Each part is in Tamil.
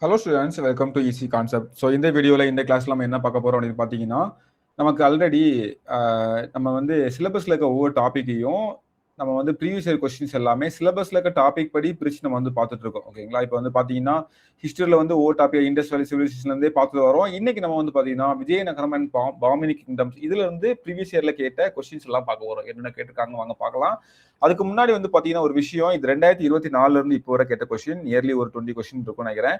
Hello students, welcome to easy concept. So இந்த வீடியோவில் இந்த கிளாஸ்ல நம்ம என்ன பார்க்க போகிறோம் அப்படின்னு பார்த்தீங்கன்னா, நமக்கு ஆல்ரெடி நம்ம வந்து சிலபஸில் இருக்க ஒவ்வொரு டாப்பிக்கையும் நம்ம வந்து ப்ரீவியஸ் இயர் கொஸ்டின்ஸ் எல்லாமே சிலபஸில் இருக்க டாபிக் படி பிரித்து நம்ம வந்து பார்த்துட்டு இருக்கோம். ஓகேங்களா? இப்போ வந்து பார்த்தீங்கன்னா ஹிஸ்டரியில் வந்து ஒவ்வொரு டாபிக் இண்டஸ் வேலி சிவிலைசேஷன்லேருந்தே பார்த்துட்டு வரோம். இன்னைக்கு நம்ம வந்து பார்த்தீங்கன்னா விஜயநகரம் அண்ட் பாமினி கிங்டம்ஸ் இதுல இருந்து ப்ரீவியஸ் இயர்ல கேட்ட கொஸ்டின்ஸ் எல்லாம் பார்க்க போகிறோம். என்னென்ன கேட்டிருக்காங்க வாங்க பார்க்கலாம். அதுக்கு முன்னாடி வந்து பார்த்தீங்கன்னா ஒரு விஷயம், இது 2024 இருந்து இப்போ வரை கேட்ட கொஸ்டின், நியர்லி ஒரு 20 கொஸ்டின் இருக்கும்னு நினைக்கிறேன்.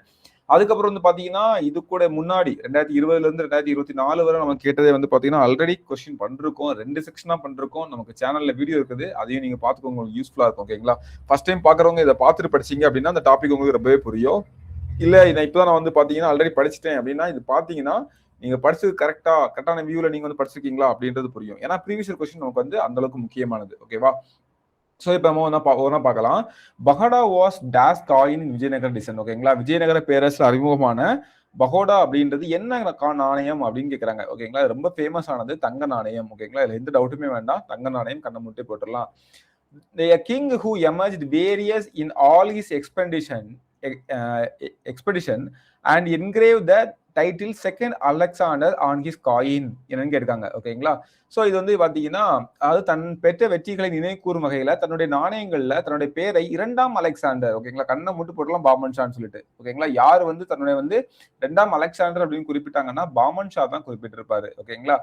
அதுக்கப்புறம் வந்து பாத்தீங்கன்னா இது கூட முன்னாடி 2020 இருந்து 2024 வரை நம்ம கேட்டதே வந்து பாத்தீங்கன்னா ஆல்ரெடி கொஸ்டின் பண்ணிருக்கோம். 2 செக்ஷனா பண்ணிருக்கோம். நமக்கு சேனல்ல வீடியோ இருக்குது, அதையும் நீங்க பாத்துக்கோங்க, உங்களுக்கு யூஸ்ஃபுல்லா இருக்கும். ஓகேங்களா? ஃபர்ஸ்ட் டைம் பாக்குறவங்க இதை பார்த்துட்டு படிச்சீங்க அப்படின்னா அந்த டாபிக் உங்களுக்கு ரொம்பவே புரியும். இல்ல இதை இப்பதான் நான் வந்து பாத்தீங்கன்னா ஆல்ரெடி படிச்சுட்டேன் அப்படின்னா இது பாத்தீங்கன்னா நீங்க படிச்சது கரெக்டான வியூல நீங்க வந்து படிச்சிருக்கீங்களா அப்படின்றது புரியும். ஏன்னா ப்ரீவியஸ் கொஸ்டின் நமக்கு வந்து அந்த அளவுக்கு முக்கியமானது. ஓகேவா? ஸோ இப்போ நம்ம ஒன்றா பார்க்கலாம். பகோடா வாஸ் டேஸ் காயின் இன் விஜயநகர டிசன். ஓகேங்களா? விஜயநகர பேரரசு அறிமுகமான பகோடா அப்படின்றது என்ன நாணயம் அப்படின்னு கேட்குறாங்க. ஓகேங்களா? ரொம்ப ஃபேமஸ் ஆனது தங்க நாணயம். ஓகேங்களா? இதில் எந்த டவுட்டுமே வேண்டாம். தங்க நாணயம் கண்ணை முட்டை போட்டுடலாம். A king who emerged various in all his expedition and engraved the title second Alexander on his coin என்னன்னு கேட்காங்க. ஓகேங்களா? ஸோ இது வந்து பாத்தீங்கன்னா அதாவது தன் பெற்ற வெற்றிகளை நினைவு கூறும் வகையில தன்னுடைய நாணயங்கள்ல தன்னுடைய பேரை 2ஆம் அலெக்சாண்டர், ஓகேங்களா, கண்ணை முட்டு போட்டலாம் பாமன் ஷான்னு சொல்லிட்டு. ஓகேங்களா? யார் வந்து தன்னுடைய வந்து 2ஆம் அலெக்சாண்டர் அப்படின்னு குறிப்பிட்டாங்கன்னா பாமன் ஷா தான் குறிப்பிட்டிருப்பாரு. ஓகேங்களா?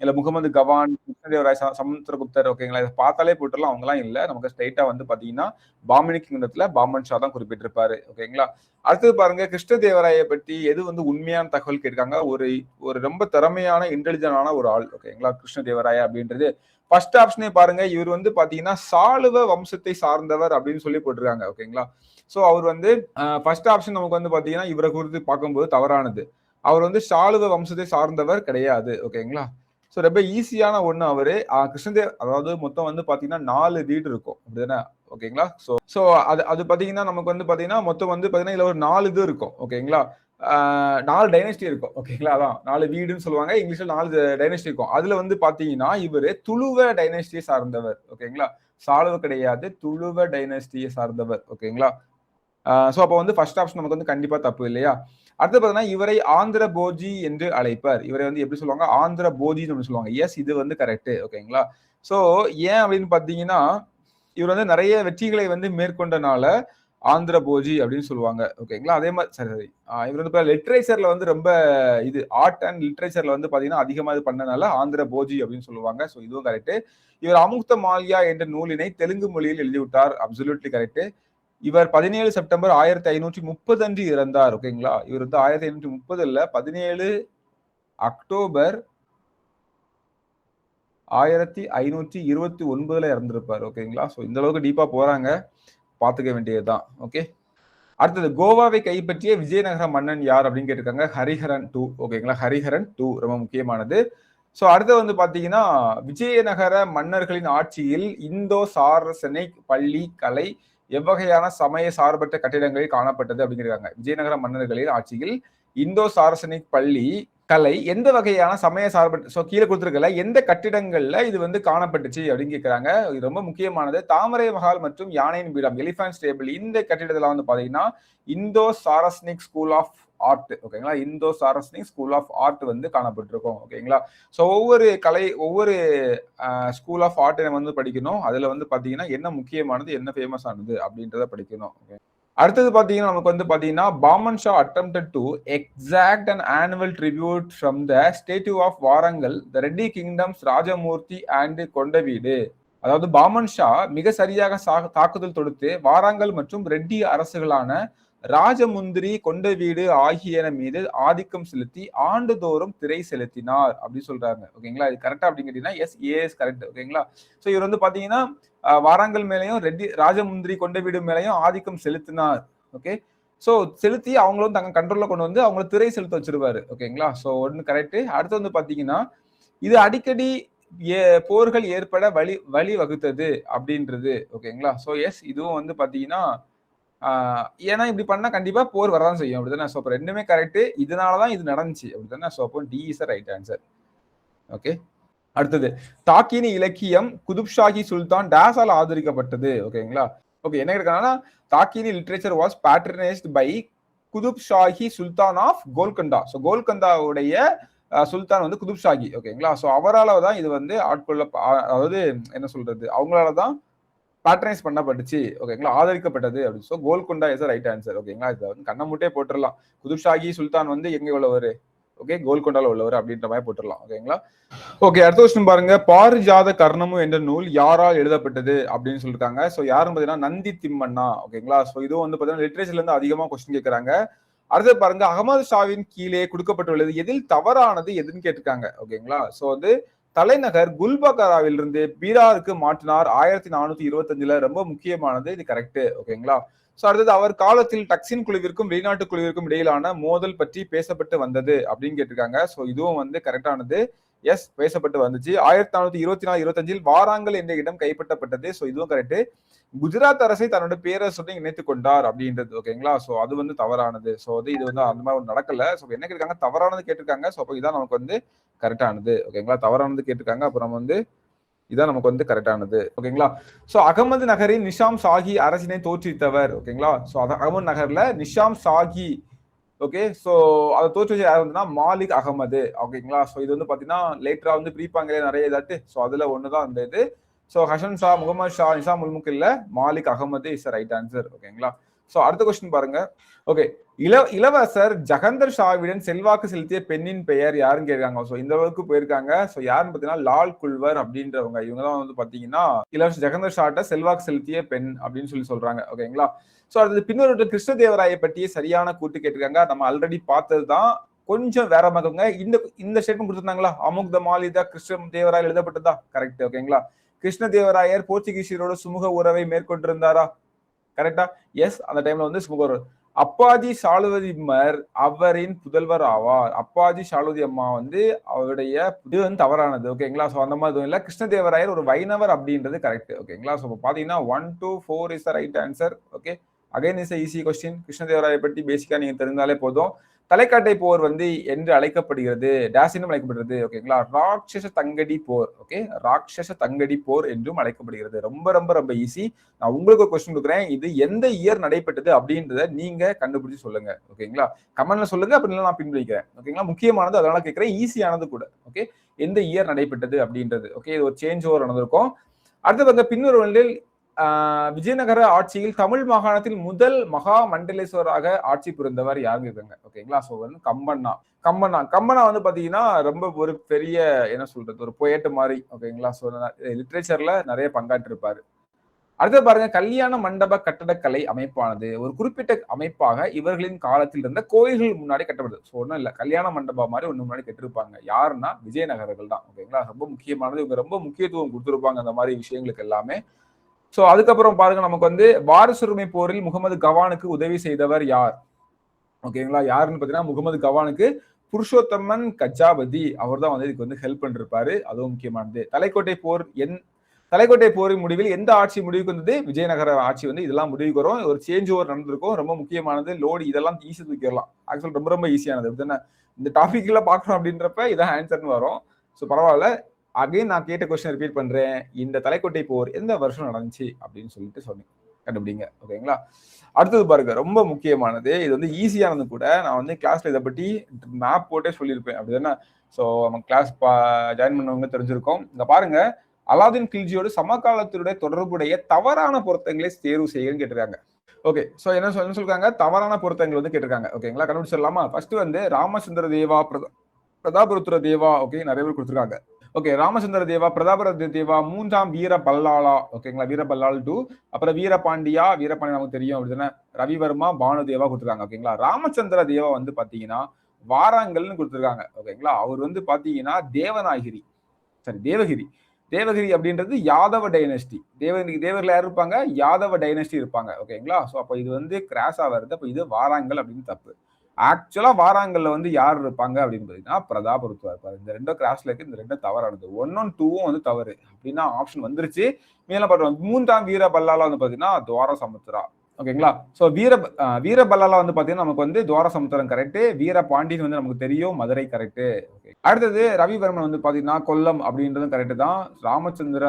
இல்ல முகமது கவான், கிருஷ்ணதேவராய, சமுத்திரகுப்தர், ஓகேங்களா, இதை பார்த்தாலே போட்டுலாம் அவங்கலாம் இல்ல. நமக்கு ஸ்ட்ரைட்டா வந்து பாத்தீங்கன்னா பாமினி கிங்டத்துல பாமன் ஷா தான் குறிப்பிட்டிருப்பாரு. ஓகேங்களா? அடுத்தது பாருங்க, கிருஷ்ணதேவராய பற்றி எது வந்து உண்மையான தகவல் கேட்காங்க. ஒரு ரொம்ப திறமையான இன்டெலிஜென்டான ஒரு ஆள். ஓகேங்களா? கிருஷ்ணதேவராய அப்படின்றது ஃபர்ஸ்ட் ஆப்ஷனே பாருங்க, இவர் வந்து பாத்தீங்கன்னா சாளுவ வம்சத்தை சார்ந்தவர் அப்படின்னு சொல்லி போட்டிருக்காங்க. ஓகேங்களா? சோ அவர் வந்து ஃபர்ஸ்ட் ஆப்ஷன் நமக்கு வந்து பாத்தீங்கன்னா இவரை குறித்து பார்க்கும்போது தவறானது. அவர் வந்து சாளுவ வம்சத்தை சார்ந்தவர் கிடையாது. ஓகேங்களா? ஸோ ரொம்ப ஈஸியான ஒண்ணு அவரு. கிருஷ்ணதேவ் அதாவது மொத்தம் வந்து பாத்தீங்கன்னா 4 வீடு இருக்கும் அப்படிதானே? ஓகேங்களா? ஸோ அது பாத்தீங்கன்னா நமக்கு வந்து பாத்தீங்கன்னா மொத்தம் வந்து பாத்தீங்கன்னா இதுல ஒரு 4 இது இருக்கும். ஓகேங்களா? 4 டைனஸ்டி இருக்கும். ஓகேங்களா? அதான் 4 வீடுன்னு சொல்லுவாங்க. இங்கிலீஷ்ல 4 டைனஸ்டி இருக்கும். அதுல வந்து பாத்தீங்கன்னா இவரு துளுவ டைனஸ்டியை சார்ந்தவர். ஓகேங்களா? சாளுவ கிடையாது, துளுவ டைனஸ்டியை சார்ந்தவர். ஓகேங்களா? ஸோ அப்போ வந்து ஃபர்ஸ்ட் ஆப்ஷன் நமக்கு வந்து கண்டிப்பா தப்பு இல்லையா? அடுத்து பார்த்தீங்கன்னா இவரை ஆந்திர போஜி என்று அழைப்பார். இவரை வந்து எப்படி சொல்லுவாங்க? ஆந்திர போஜின்னு சொல்லுவாங்க. எஸ், இது வந்து கரெக்ட். ஓகேங்களா? ஸோ ஏன் அப்படின்னு பார்த்தீங்கன்னா இவர் வந்து நிறைய வெற்றிகளை வந்து மேற்கொண்டனால ஆந்திர போஜி அப்படின்னு சொல்லுவாங்க. ஓகேங்களா? அதே மாதிரி சரி இவர் வந்து இப்போ லிட்ரேச்சர்ல வந்து ரொம்ப இது ஆர்ட் அண்ட் லிட்ரேச்சர்ல வந்து பார்த்தீங்கன்னா அதிகமாக இது பண்ணனால ஆந்திர போஜி அப்படின்னு சொல்லுவாங்க. ஸோ இதுவும் கரெக்ட். இவர் அமுக்த மால்யா என்ற நூலினை தெலுங்கு மொழியில் எழுதிவிட்டார். Absolutely correct. இவர் 17 செப்டம்பர் 1530 அன்று இறந்தார். ஓகேங்களா? இவர் வந்து 1530 இல்ல, 17 அக்டோபர் 1529 இறந்திருப்பார். ஓகேங்களா? ஸோ இந்த அளவுக்கு டீப்பா போறாங்க, பாத்துக்க வேண்டியதுதான். ஓகே, அடுத்தது கோவாவை கைப்பற்றிய விஜயநகர மன்னன் யார் அப்படின்னு கேட்டிருக்காங்க. ஹரிஹரன் 2. ஓகேங்களா? ஹரிஹரன் 2 ரொம்ப முக்கியமானது. ஸோ அடுத்து வந்து பாத்தீங்கன்னா விஜயநகர மன்னர்களின் ஆட்சியில் இந்தோ சாரசனிக் பள்ளி கலை எவ்வகையான சமய சார்பற்ற கட்டிடங்களில் காணப்பட்டது அப்படிங்கிறாங்க. விஜயநகர மன்னர்களின் ஆட்சியில் இந்தோ சாரசனிக் பள்ளி கலை எந்த வகையான சமய சார்பற்ற, ஸோ கீழே கொடுத்துருக்கல எந்த கட்டிடங்கள்ல இது வந்து காணப்பட்டுச்சு அப்படின்னு கேட்கிறாங்க. இது ரொம்ப முக்கியமானது. தாமரை மஹால் மற்றும் யானையின் பீடம், எலிஃபண்ட் ஸ்டேபிள், இந்த கட்டிடத்துல வந்து பாத்தீங்கன்னா இந்தோ சாரஸ்னிக் ஸ்கூல் ஆஃப் ஆர்ட். ஓகேங்களா? இந்தோ சாரஸ்னிக் ஸ்கூல் ஆஃப் ஆர்ட் வந்து காணப்பட்டிருக்கும். ஓகேங்களா? ஸோ ஒவ்வொரு ஸ்கூல் ஆஃப் ஆர்ட் நம்ம வந்து படிக்கணும். அதுல வந்து பாத்தீங்கன்னா என்ன முக்கியமானது, என்ன ஃபேமஸ் ஆனது அப்படின்றத படிக்கணும். அடுத்தது பாத்தீங்கன்னா நமக்கு வந்து பாத்தீங்கன்னா Pamban Shah attempted to exact an annual tribute from the statue of Warangal, the Reddy kingdoms, Rajahmundry and Kondaveedu. அதாவது பாமன் ஷா மிக சரியாக தாக்குதல் தொடுத்து வாராங்கல் மற்றும் ரெட்டி அரசுகளான ராஜமுந்திரி, கொண்டவீடு ஆகியன மீது ஆதிக்கம் செலுத்தி ஆண்டுதோறும் திரை செலுத்தினார் அப்படின்னு சொல்றாங்க. ஓகேங்களா? இது கரெக்டா அப்படின்னு கேட்டீங்கன்னா எஸ், ஏஎஸ் கரெக்ட். ஓகேங்களா? ஸோ இவர் வந்து பாத்தீங்கன்னா வாராங்கல் மேலையும் ரெட்டி ராஜமுந்திரி கொண்டவீடு மேலையும் ஆதிக்கம் செலுத்தினார். ஓகே, ஸோ செலுத்தி அவங்களும் தங்க கண்ட்ரோல்ல கொண்டு வந்து அவங்களை திரை செலுத்த வச்சிருவாரு. ஓகேங்களா? ஸோ ஒன்று கரெக்ட். அடுத்து வந்து பாத்தீங்கன்னா இது அடிக்கடி போர்கள் ஏற்பட வழி வகுத்தது அப்படின்றது. ஓகேங்களா? ஸோ எஸ், இதுவும் வந்து பாத்தீங்கன்னா ஏன்னா இப்படி பண்ணா கண்டிப்பா போர் வரதான் செய்யும். அப்படிதானே? ஸோ அப்போ ரெண்டுமே கரெக்ட். இதனாலதான் இது நடந்துச்சு. அப்படிதானே? ஸோ அப்போ D is right answer. Okay, அடுத்தது தாக்கினி இலக்கியம் குதுப்ஷாஹி சுல்தான் டேஸால் ஆதரிக்கப்பட்டது. ஓகேங்களா? ஓகே, என்ன இருக்காங்கன்னா Dakhini literature was patronised by Qutb Shahi sultan of Golconda. So கோல்கந்தாவுடைய சுல்தான் வந்து குதுப் ஷாஹி. ஓகேங்களா. ஸோ அவரால் தான் இது வந்து அதாவது என்ன சொல்றது, அவங்களால தான் பேட்டர்னைஸ் பண்ணப்பட்டுச்சு. ஓகேங்களா, ஆதரிக்கப்பட்டது அப்படின்னு. So Golconda is right answer. ஓகேங்களா, இதை வந்து கண்ண முட்டே போட்டுடலாம். குதுப் ஷாஹி சுல்தான் வந்து எங்க உள்ளவர்? ஓகே, கோல்கொண்டால உள்ளவர் அப்படின்ற மாதிரி போட்டுடலாம். ஓகேங்களா. ஓகே, அடுத்த கொஸ்டின் பாருங்க. பாரிஜாத கர்ணமு என்ற நூல் யாரால் எழுதப்பட்டது அப்படின்னு சொல்லிருக்காங்க. ஸோ யாருன்னு பாத்தீங்கன்னா நந்தி திம்மண்ணா. ஓகேங்களா. ஸோ இதுவும் வந்து பாத்தீங்கன்னா லிட்ரேச்சர்ல இருந்து அதிகமா கொஸ்டின் கேட்கறாங்க. அடுத்து பாருங்க, அகமது ஷாவின் கீழே கொடுக்கப்பட்டுள்ளது எதில் தவறானது எதுன்னு கேட்டிருக்காங்க. ஓகேங்களா. ஸோ வந்து தலைநகர் குல்பகராவில் இருந்து பீராருக்கு மாற்றினார் 1425. ரொம்ப முக்கியமானது, இது கரெக்ட். ஓகேங்களா. சோ அடுத்தது, அவர் காலத்தில் டக்சின் குழுவிற்கும் வெளிநாட்டு குழுவிற்கும் இடையிலான மோதல் பற்றி பேசப்பட்டு வந்தது அப்படின்னு கேட்டிருக்காங்க. சோ இதுவும் வந்து கரெக்டானது. எஸ், பேசப்பட்டு வந்துச்சு. 1424-25 வாராங்கல் என்ற இடம் கைப்பற்றப்பட்டது. சோ இதுவும் கரெக்ட். குஜராத் அரசை தன்னோட பேரரசுடன் இணைத்துக் கொண்டார் அப்படின்றது. ஓகேங்களா. சோ அது வந்து தவறானது. சோ இது வந்து அந்த மாதிரி நடக்கல. சோ என்ன கேட்டிருக்காங்க, தவறானது கேட்டிருக்காங்க. சோ அப்போ இதான் நமக்கு வந்து கரெக்டானது. ஓகேங்களா, தவறானது கேட்டிருக்காங்க. அப்புறம் வந்து இதான் நமக்கு வந்து கரெக்டானது. ஓகேங்களா. சோ அகமது நகரில் நிஷாம் ஷாஹி அரசினை தோற்றுவித்தவர். ஓகேங்களா. சோ அகமது நகர்ல நிஷாம் ஷாஹி, ஓகே, சோ அதை தோற்றுவிச்ச யார் வந்துன்னா மாலிக் அகமது. ஓகேங்களா. சோ இது வந்து பாத்தீங்கன்னா லேட்டரா வந்து பிரிப்பாங்களே நிறைய இதாட்டு. சோ அதுல ஒண்ணுதான் அந்த இது. சோ ஹசன் ஷா, முகமது ஷா, நிசாம் உல் முல்க் இல்ல, Malik Ahmed is right answer. ஓகேங்களா. சோ அடுத்த கொஸ்டின் பாருங்க. ஓகே, இளவரசர் ஜகந்தர் ஷாவிடன் செல்வாக்கு செலுத்திய பெண்ணின் பெயர் யாருன்னு கேட்காங்க. சோ இந்த அளவுக்கு போயிருக்காங்க. சோ யாருன்னு பாத்தீங்கன்னா லால் குல்வர் அப்படின்றவங்க. இவங்கதான் வந்து பாத்தீங்கன்னா இளவரசர் ஜகந்தர் ஷாட்ட செல்வாக்கு செலுத்திய பெண் அப்படின்னு சொல்றாங்க. ஓகேங்களா. சோ அடுத்தது, பின்னொரு கிருஷ்ணதேவராயை பற்றிய சரியான கூட்டு கேட்டிருக்காங்க. நம்ம ஆல்ரெடி பார்த்ததுதான், கொஞ்சம் வேற மாதிரிங்க. இந்த ஸ்டேட்மெண்ட் கொடுத்திருந்தாங்களா, அமுக் த மாலிதா கிருஷ்ணதேவராயர் எழுதப்பட்டதா? கரெக்ட். ஓகேங்களா. கிருஷ்ணதேவராயர் போர்ச்சுகீசியரோட சுமூக உறவை மேற்கொண்டிருந்தாரா? கரெக்டா? எஸ், அந்த டைம்ல வந்து சுமூக உறவு. அப்பாஜி சாளுவதிமர் அவரின் புதல்வர் ஆவார். அப்பாஜி சாளுவதி அம்மா வந்து அவருடைய இது வந்து தவறானது. ஓகேங்களா. சோ அந்த மாதிரி இல்ல, கிருஷ்ணதேவராயர் ஒரு வைணவர் அப்படின்றது கரெக்ட். ஓகேங்களா. சோ பாத்தீங்கன்னா 1 to 4 is the right answer. Okay, again is easy question. கிருஷ்ணதேவராயை பற்றி பேசிக்கா நீங்க தெரிந்தாலே போதும். தலைக்காட்டை போர் வந்து என்று அழைக்கப்படுகிறது, டேஸ் என்றும் அழைக்கப்படுகிறது. ஓகேங்களா. ராட்சச தங்கடி போர். ஓகே, ராட்சச தங்கடி போர் என்றும் அழைக்கப்படுகிறது. ரொம்ப ரொம்ப ரொம்ப ஈஸி. நான் உங்களுக்கு ஒரு கொஸ்டின் கொடுக்குறேன். இது எந்த இயர் நடைபெற்றது அப்படின்றத நீங்க கண்டுபிடிச்சு சொல்லுங்க. ஓகேங்களா. கமெண்ட்ல சொல்லுங்க, அப்படி நான் பின் வைக்கிறேன். ஓகேங்களா. முக்கியமானது, அதனால கேட்கிறேன். ஈஸியானது கூட. ஓகே, எந்த இயர் நடைபெற்றது அப்படின்றது. ஓகே, இது ஒரு சேஞ்ச் ஓவர் நடந்திருக்கும். அடுத்தது பின்வருவதில் விஜயநகர ஆட்சியில் தமிழ் மாகாணத்தில் முதல் மகா மண்டலேஸ்வராக ஆட்சி புரிந்தவர் யாருங்க இருக்காங்க? ஓகேங்களா. சோ வந்து கம்பனா வந்து பாத்தீங்கன்னா ரொம்ப ஒரு பெரிய என்ன சொல்றது, ஒரு போயட் மாதிரி. ஓகேங்களா. சோ லிட்ரேச்சர்ல நிறைய பங்காற்றிருப்பாரு. அடுத்து பாருங்க, கல்யாண மண்டப கட்டடக்கலை அமைப்பானது ஒரு குறிப்பிட்ட அமைப்பாக இவர்களின் காலத்தில் இருந்த கோயில்கள் முன்னாடி கட்டப்படுது. சோ ஒன்றும் இல்ல, கல்யாண மண்டபம் மாதிரி ஒண்ணு முன்னாடி கட்டிருப்பாங்க. யாருன்னா விஜயநகர்கள் தான். ஓகேங்களா. ரொம்ப முக்கியமானது. இவங்க ரொம்ப முக்கியத்துவம் கொடுத்திருப்பாங்க அந்த மாதிரி விஷயங்களுக்கு எல்லாமே. சோ அதுக்கப்புறம் பாருங்க, நமக்கு வந்து வாரிசுரிமை போரில் முகமது கவானுக்கு உதவி செய்தவர் யார்? ஓகேங்களா. யாருன்னு பாத்தீங்கன்னா முகமது கவானுக்கு புருஷோத்தமன் கஜாபதி அவர் தான் வந்து இதுக்கு வந்து ஹெல்ப் பண்ணிருப்பாரு. அதுவும் முக்கியமானது. தலைக்கோட்டை போரின் முடிவில் எந்த ஆட்சி முடிவுக்கு வந்தது? விஜயநகர ஆட்சி வந்து இதெல்லாம் முடிவுக்கு வரும். ஒரு சேஞ்ச் ஓவர் நடந்திருக்கும். ரொம்ப முக்கியமானது. லோடு இதெல்லாம் ஈஸி தூக்கிடலாம். ஆக்சுவல் ரொம்ப ரொம்ப ஈஸியானது. இந்த டாபிக் எல்லாம் பாக்கணும் அப்படின்றப்ப இதான் ஆன்சர்னு வரும். சோ பரவாயில்ல. அகைன் நான் கேட்ட கொஸ்டின் ரிப்பீட் பண்றேன். இந்த தலைக்கோட்டை போர் எந்த வருஷம் நடந்துச்சு அப்படின்னு சொல்லிட்டு சொன்னேன், கண்டுபிடிங்க. ஓகேங்களா. அடுத்தது பாருங்க, ரொம்ப முக்கியமானது. இது வந்து ஈஸியானது கூட. நான் வந்து கிளாஸ்ல இதை பற்றி மேப் போட்டே சொல்லியிருப்பேன். அப்படிதானே. ஸோ நம்ம கிளாஸ் ஜாயின் பண்ணவங்க தெரிஞ்சிருக்கோம். இந்த பாருங்க, அலாவுதீன் கில்ஜியோடு சமகாலத்தினுடைய தொடர்புடைய தவறான பொருத்தங்களை தேர்வு செய்யுன்னு கேட்டிருக்காங்க. ஓகே, சோ என்ன சொல்றாங்க, தவறான பொருத்தங்கள் வந்து கேட்டிருக்காங்க. ஓகேங்களா. கண்டுபிடிச்சிடலாமா? ஃபர்ஸ்ட் வந்து ராமச்சந்திர தேவா, பிரதாபருத்ர தேவா. ஓகே, நிறைய பேர் கொடுத்துருக்காங்க. ஓகே, ராமச்சந்திர தேவா, பிரதாபருத்ர தேவா, மூன்றாம் வீர பல்லாளா. ஓகேங்களா. வீர பல்லால் 2, அப்புறம் வீரபாண்டியா நமக்கு தெரியும் அப்படின்னா ரவிவர்மா, பானுதேவா கொடுத்துருக்காங்க. ஓகேங்களா. ராமச்சந்திர தேவா வந்து பாத்தீங்கன்னா வாராங்கல்னு கொடுத்துருக்காங்க. ஓகேங்களா. அவர் வந்து பாத்தீங்கன்னா தேவகிரி அப்படின்றது யாதவ டைனஸ்டி. தேவர்கள் யார் இருப்பாங்க? யாதவ டைனஸ்டி இருப்பாங்க. ஓகேங்களா. சோ அப்ப இது வந்து கிராஸா வருது. அப்ப இது வாராங்கல் அப்படின்னு தப்பு. ஆக்சுவலா வாராங்கல்ல வந்து யார் இருப்பாங்க அப்படின்னு பாத்தீங்கன்னா பிரதாபருத்ரா இருப்பாரு. இந்த ரெண்டும் கிராஸ்ல இருக்கு. இந்த ரெண்டும் தவறானது. 1 and 2 வந்து தவறு அப்படின்னா ஆப்ஷன் வந்துருச்சு. மேல பாருங்க, மூன்றாம் வீர பல்லாலா வந்து பாத்தீங்கன்னா துவார சமுத்திரா. ஓகேங்களா. சோ வீர பல்லாலா வந்து பாத்தீங்கன்னா நமக்கு வந்து துவார சமுத்திரம் கரெக்ட். வீர பாண்டியன் வந்து நமக்கு தெரியும், மதுரை கரெக்ட். அடுத்தது ரவிவர்மன் வந்து பாத்தீங்கன்னா கொல்லம் அப்படின்றதும் கரெக்ட் தான். ராமச்சந்திர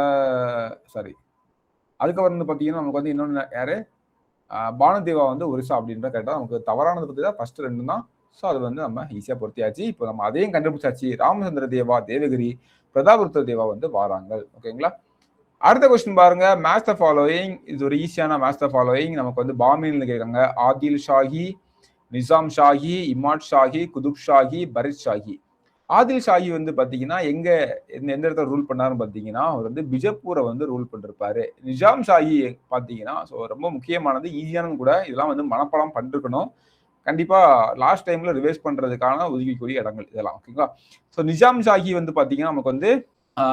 அதுக்கப்புறம் வந்து பாத்தீங்கன்னா நமக்கு வந்து இன்னொன்னு யாரு, பானுதேவா வந்து ஒரிசா அப்படின்ற கரெக்டாக நமக்கு தவறானது பற்றி தான் ஃபர்ஸ்ட் 2 தான். ஸோ அது வந்து நம்ம ஈஸியாக பொருத்தியாச்சு. இப்போ நம்ம அதையும் கண்டுபிடிச்சாச்சு. ராமச்சந்திர தேவா, தேவகிரி, பிரதாபருத்த தேவா வந்து வாராங்கள். ஓகேங்களா? அடுத்த கொஸ்டின் பாருங்க. Match the following. இது ஒரு ஈஸியான மேட்ச் த ஃபாலோயிங். நமக்கு வந்து பாமின்னு கேட்காங்க. ஆதில் ஷாஹி, நிசாம் ஷாஹி, இமாட் ஷாஹி, குதுப் ஷாஹி, பரித் ஷாஹி. ஆதில் ஷாஹி வந்து பாத்தீங்கன்னா எந்த இடத்துல ரூல் பண்ணாருன்னு பாத்தீங்கன்னா அவர் வந்து பிஜப்பூரை வந்து ரூல் பண்ணிருப்பாரு. நிஜாம் ஷாஹி பாத்தீங்கன்னா ரொம்ப முக்கியமானது, ஈஸியானது கூட. இதெல்லாம் வந்து மனப்பாடம் பண்ணிருக்கணும். கண்டிப்பா லாஸ்ட் டைம்ல ரிவைஸ் பண்றதுக்கான ஒதுக்கக்கூடிய இடங்கள் இதெல்லாம். ஓகேங்களா? ஸோ நிஜாம் ஷாஹி வந்து பாத்தீங்கன்னா நமக்கு வந்து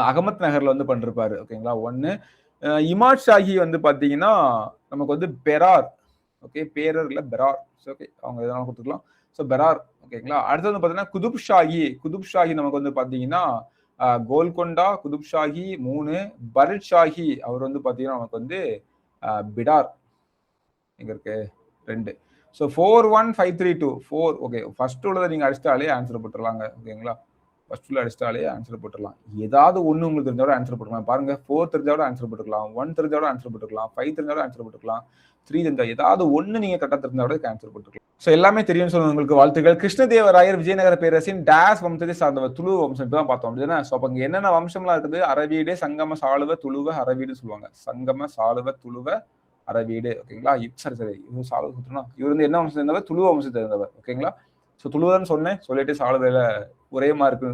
அகமத் நகர்ல வந்து பண்ணிருப்பாரு. ஓகேங்களா? 1. இமாட் ஷாஹி வந்து பாத்தீங்கன்னா நமக்கு வந்து பெரார். ஓகே, பேரர் இல்ல பெரார். ஓகே, அவங்க எதனால கொடுத்துக்கலாம். ஸோ பெரார். ஓகேங்களா? அடுத்து வந்து பாத்தீங்கன்னா குதுப் ஷாஹி. குதுப் ஷாஹி நமக்கு வந்து பாத்தீங்கன்னா கோல்கொண்டா, குதுப் ஷாஹி 3. பரித் ஷாஹி அவர் வந்து பாத்தீங்கன்னா நமக்கு வந்து பிடார் எங்க இருக்கு 2. ஸோ 41532 4. ஓகே, ஃபர்ஸ்ட் உள்ளதை நீங்க அடிச்சிட்டாலே ஆன்சர் போட்டுடலாங்க. ஓகேங்களா? ஃபர்ஸ்ட்ல அடிச்சிட்டாலே ஆன்சர் போட்டுடலாம். ஏதாவது ஒன்று உங்களுக்கு தெரிஞ்சோட ஆன்சர் போட்டுக்கலாம். பாருங்க, 4 தெரிஞ்சோட ஆன்சர் போட்டுக்கலாம், 1 தெரிஞ்சோட ஆன்சர் போட்டுக்கலாம், 5 தெரிஞ்சோட ஆன்சர் போட்டுக்கலாம், 3 தெரிஞ்சா ஏதாவது ஒன்று நீங்க கரெக்டாக தெரிஞ்சோட ஆன்சர் போட்டுக்கலாம். ஸோ எல்லாமே தெரியும்னு சொல்லுங்க. உங்களுக்கு வாழ்த்துக்கள். கிருஷ்ணதேவராயர் விஜயநகர பேரரசின் டேஸ் வம்சத்தை சார்ந்தவர். துளு வம்சம் தான் பார்த்தோம். அப்படின்னா ஸோ அப்போ இங்கே என்னென்ன வம்சம்லாம் இருக்குது? அரவீடு, சங்கம, சாளுவ, துளுவ, அரவீடு சொல்லுவாங்க. சங்கம, சாளுவ, துளுவ, அரவீடு. ஓகேங்களா? சரி இவர் சாளுவ சுத்தணும். இவர் வந்து என்ன வம்சம் சேர்ந்தவர்? துளுவ வம்சத்தை சேர்ந்தவர். ஓகேங்களா? ஸோ துளுவன்னு சொன்னேன், சொல்லிட்டு சாளுவையில ஒரே மார்க்கு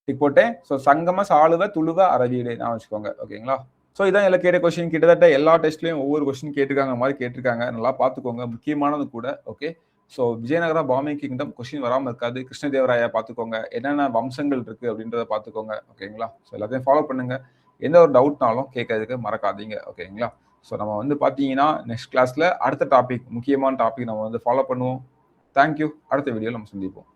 டிக் போட்டேன். ஸோ சங்கம, சாளுவ, துளுவ, அரவீடு நான் வச்சுக்கோங்க. ஓகேங்களா? ஸோ இதான் எல்லாம் கேட்ட கொஸ்டின். கிட்டத்தட்ட எல்லா டெஸ்ட்லையும் ஒவ்வொரு கொஸ்டின் கேட்டிருக்காங்க மாதிரி கேட்டிருக்காங்க. நல்லா பார்த்துக்கோங்க, முக்கியமானது கூட. Okay, so Vijayanagara Bombay kingdom question வராமல் இருக்காது. கிருஷ்ணதேவராயா பார்த்துக்கோங்க, என்னென்ன வம்சங்கள் இருக்கு அப்படின்றத பார்த்துக்கோங்க. ஓகேங்களா? ஸோ எல்லாத்தையும் ஃபாலோ பண்ணுங்க. எந்த ஒரு டவுட்னாலும் கேட்கறதுக்கு மறக்காதீங்க. ஓகேங்களா? ஸோ நம்ம வந்து பார்த்தீங்கன்னா நெக்ஸ்ட் கிளாஸ்ல அடுத்த டாபிக், முக்கியமான டாபிக் நம்ம வந்து ஃபாலோ பண்ணுவோம். தேங்க்யூ. அடுத்த வீடியோவில் நம்ம சந்திப்போம்.